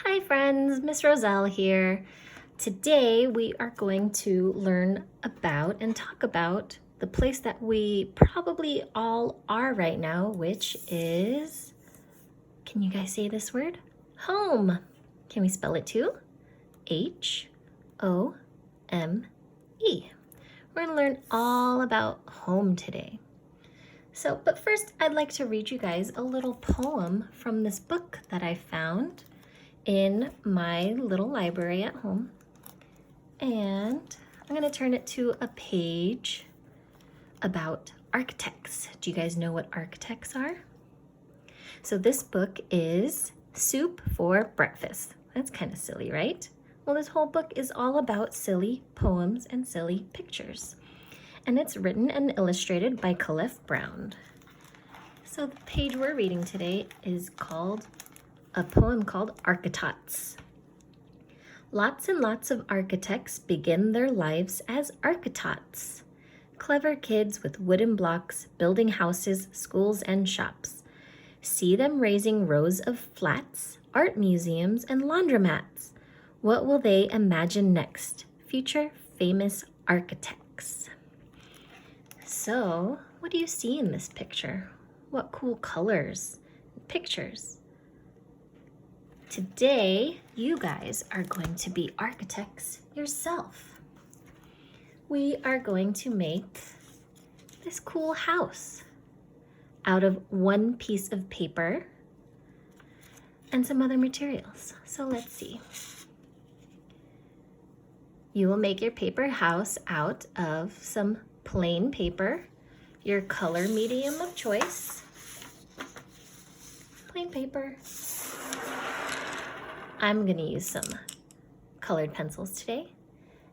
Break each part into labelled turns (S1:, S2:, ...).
S1: Hi friends, Miss Roselle here. Today we are going to learn about and talk about the place that we probably all are right now, which is, can you guys say this word? Home. Can we spell it too? H-O-M-E. We're gonna learn all about home today. But first I'd like to read you guys a little poem from this book that I found in my little library at home. And I'm gonna turn it to a page about architects. Do you guys know what architects are? So this book is Soup for Breakfast. That's kind of silly, right? Well, this whole book is all about silly poems and silly pictures. And it's written and illustrated by Khalif Brown. So the page we're reading today is called a poem called Architots. Lots and lots of architects begin their lives as architots. Clever kids with wooden blocks building houses, schools, and shops. See them raising rows of flats, art museums, and laundromats. What will they imagine next? Future famous architects. So, what do you see in this picture? What cool colors, pictures? Today, you guys are going to be architects yourself. We are going to make this cool house out of one piece of paper and some other materials. So let's see. You will make your paper house out of some plain paper, your color medium of choice, plain paper. I'm gonna use some colored pencils today,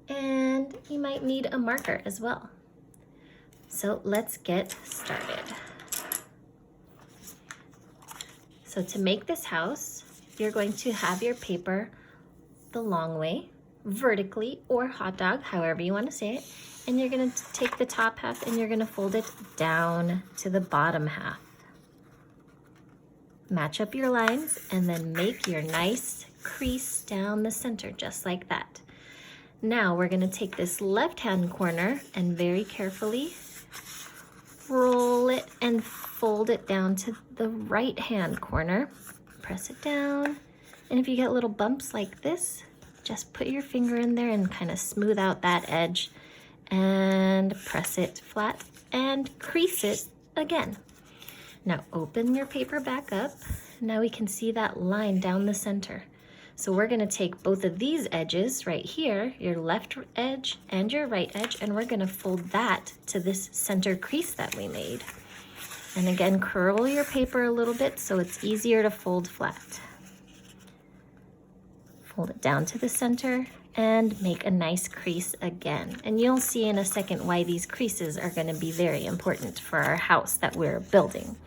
S1: and you might need a marker as well. So let's get started. So to make this house, you're going to have your paper the long way, vertically or hot dog, however you want to say it, and you're gonna take the top half and you're gonna fold it down to the bottom half. Match up your lines and then make your nice crease down the center, just like that. Now we're gonna take this left-hand corner and very carefully roll it and fold it down to the right-hand corner. Press it down, and if you get little bumps like this, just put your finger in there and kind of smooth out that edge and press it flat and crease it again. Now open your paper back up. Now we can see that line down the center. So we're gonna take both of these edges right here, your left edge and your right edge, and we're gonna fold that to this center crease that we made. And again, curl your paper a little bit so it's easier to fold flat. Fold it down to the center and make a nice crease again. And you'll see in a second why these creases are gonna be very important for our house that we're building.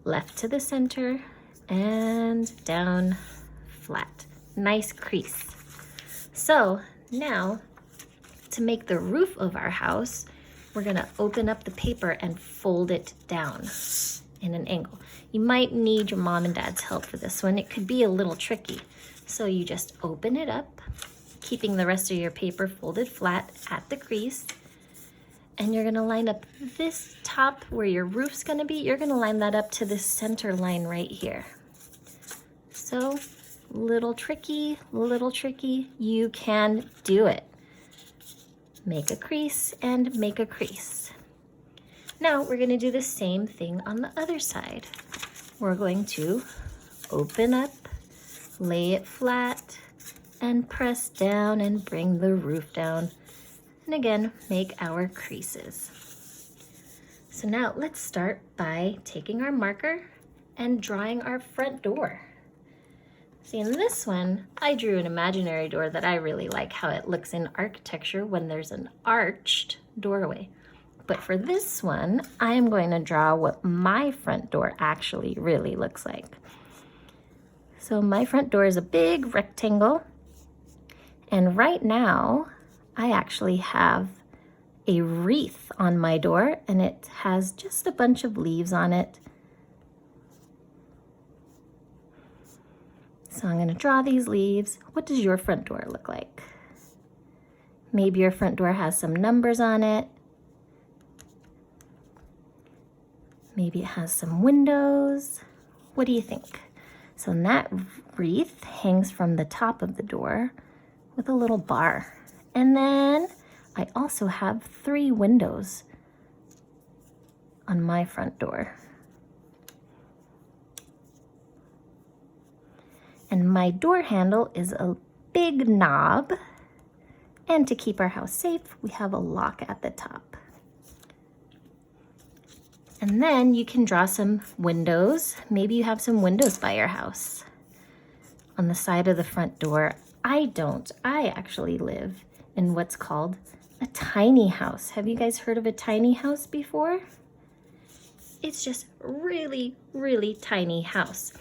S1: Left to the center and down flat. Nice crease. So now to make the roof of our house, we're gonna open up the paper and fold it down in an angle. You might need your mom and dad's help for this one. It could be a little tricky. So you just open it up, keeping the rest of your paper folded flat at the crease. And you're gonna line up this top where your roof's gonna be, you're gonna line that up to this center line right here. So, little tricky, you can do it. Make a crease and make a crease. Now we're gonna do the same thing on the other side. We're going to open up, lay it flat, and press down and bring the roof down. And again, make our creases. So now let's start by taking our marker and drawing our front door. See, in this one, I drew an imaginary door that I really like how it looks in architecture when there's an arched doorway. But for this one, I'm going to draw what my front door actually really looks like. So my front door is a big rectangle, and right now, I actually have a wreath on my door, and it has just a bunch of leaves on it. So I'm going to draw these leaves. What does your front door look like? Maybe your front door has some numbers on it. Maybe it has some windows. What do you think? So that wreath hangs from the top of the door with a little bar. And then I also have 3 windows on my front door. And my door handle is a big knob. And to keep our house safe, we have a lock at the top. And then you can draw some windows. Maybe you have some windows by your house. On the side of the front door, I don't. I actually live in what's called a tiny house. Have you guys heard of a tiny house before? It's just really, really tiny house.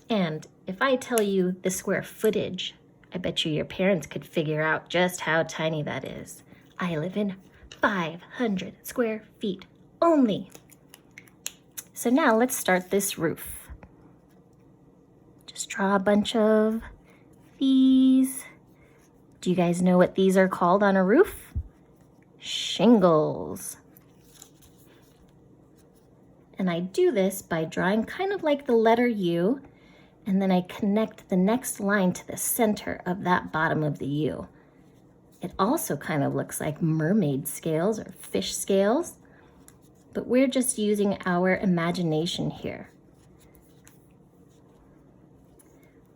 S1: And if I tell you the square footage, I bet you your parents could figure out just how tiny that is. I live in 500 square feet only. So now let's start this roof. Just draw a bunch of these. Do you guys know what these are called on a roof? Shingles. And I do this by drawing kind of like the letter U, and then I connect the next line to the center of that bottom of the U. It also kind of looks like mermaid scales or fish scales, but we're just using our imagination here.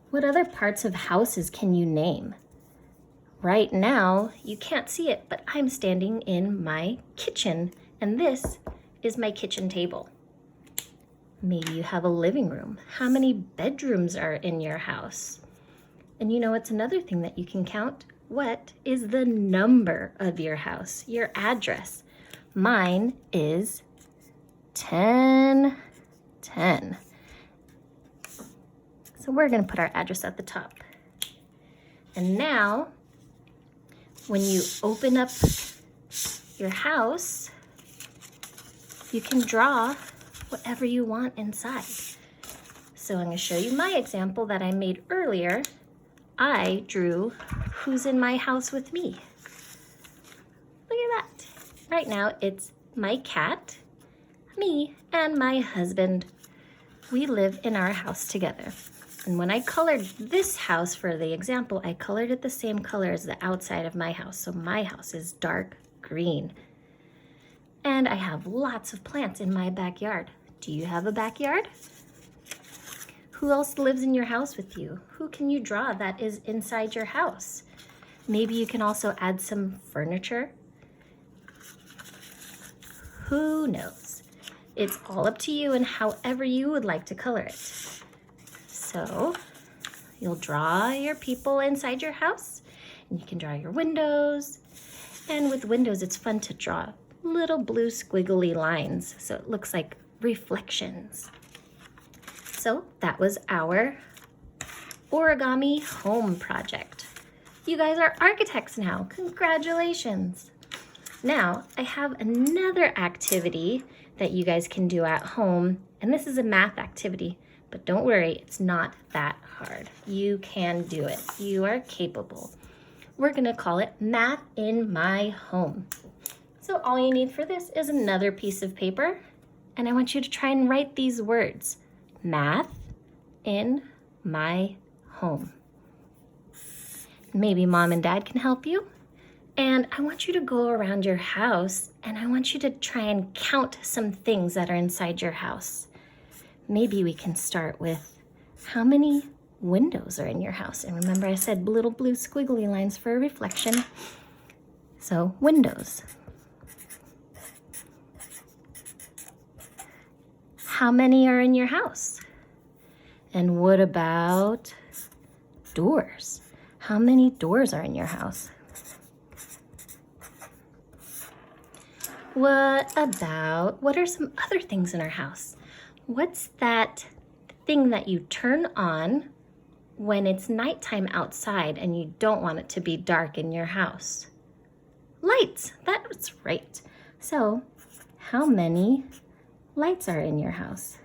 S1: What other parts of houses can you name? Right now, you can't see it, but I'm standing in my kitchen, and this is my kitchen table. Maybe you have a living room. How many bedrooms are in your house? And you know what's another thing that you can count? What is the number of your house, your address? Mine is 1010. So we're going to put our address at the top. And now, when you open up your house, you can draw whatever you want inside. So I'm going to show you my example that I made earlier. I drew who's in my house with me. Look at that. Right now it's my cat, me, and my husband. We live in our house together. And when I colored this house for the example, I colored it the same color as the outside of my house. So my house is dark green. And I have lots of plants in my backyard. Do you have a backyard? Who else lives in your house with you? Who can you draw that is inside your house? Maybe you can also add some furniture. Who knows? It's all up to you and however you would like to color it. So you'll draw your people inside your house, and you can draw your windows. And with windows, it's fun to draw little blue squiggly lines, so it looks like reflections. So that was our origami home project. You guys are architects now. Congratulations. Now I have another activity that you guys can do at home, and this is a math activity, but don't worry, it's not that hard. You can do it. You are capable. We're gonna call it Math in My Home. So all you need for this is another piece of paper, and I want you to try and write these words. Math in my home. Maybe mom and dad can help you. And I want you to go around your house, and I want you to try and count some things that are inside your house. Maybe we can start with how many windows are in your house. And remember I said little blue squiggly lines for a reflection. So windows. How many are in your house? And what about doors? How many doors are in your house? What are some other things in our house? What's that thing that you turn on when it's nighttime outside and you don't want it to be dark in your house? Lights, that's right. So, how many lights are in your house?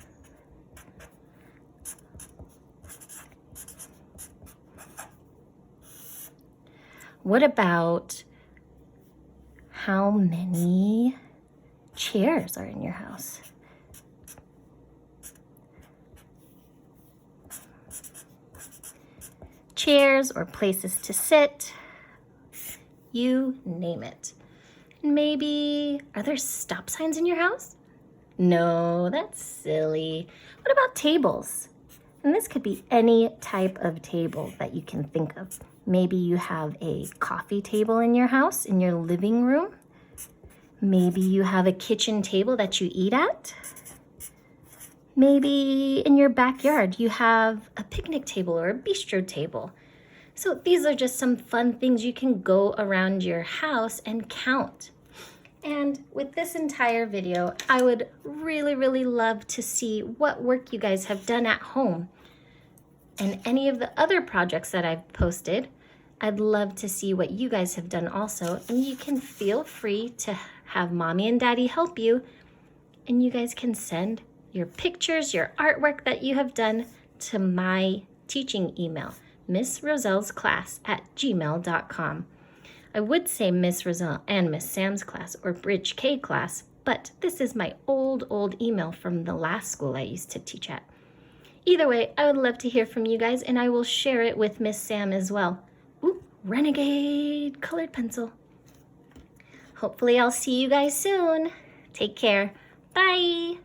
S1: What about how many chairs are in your house? Chairs or places to sit, you name it. Maybe, are there stop signs in your house? No, that's silly. What about tables? And this could be any type of table that you can think of. Maybe you have a coffee table in your house, in your living room. Maybe you have a kitchen table that you eat at. Maybe in your backyard you have a picnic table or a bistro table. So these are just some fun things you can go around your house and count. And with this entire video, I would really love to see what work you guys have done at home. And any of the other projects that I've posted, I'd love to see what you guys have done also. And you can feel free to have mommy and daddy help you. And you guys can send your pictures, your artwork that you have done to my teaching email, missrosellesclass@gmail.com. I would say Miss Roselle and Miss Sam's class or Bridge K class, but this is my old email from the last school I used to teach at. Either way, I would love to hear from you guys, and I will share it with Miss Sam as well. Ooh, Renegade colored pencil. Hopefully I'll see you guys soon. Take care. Bye.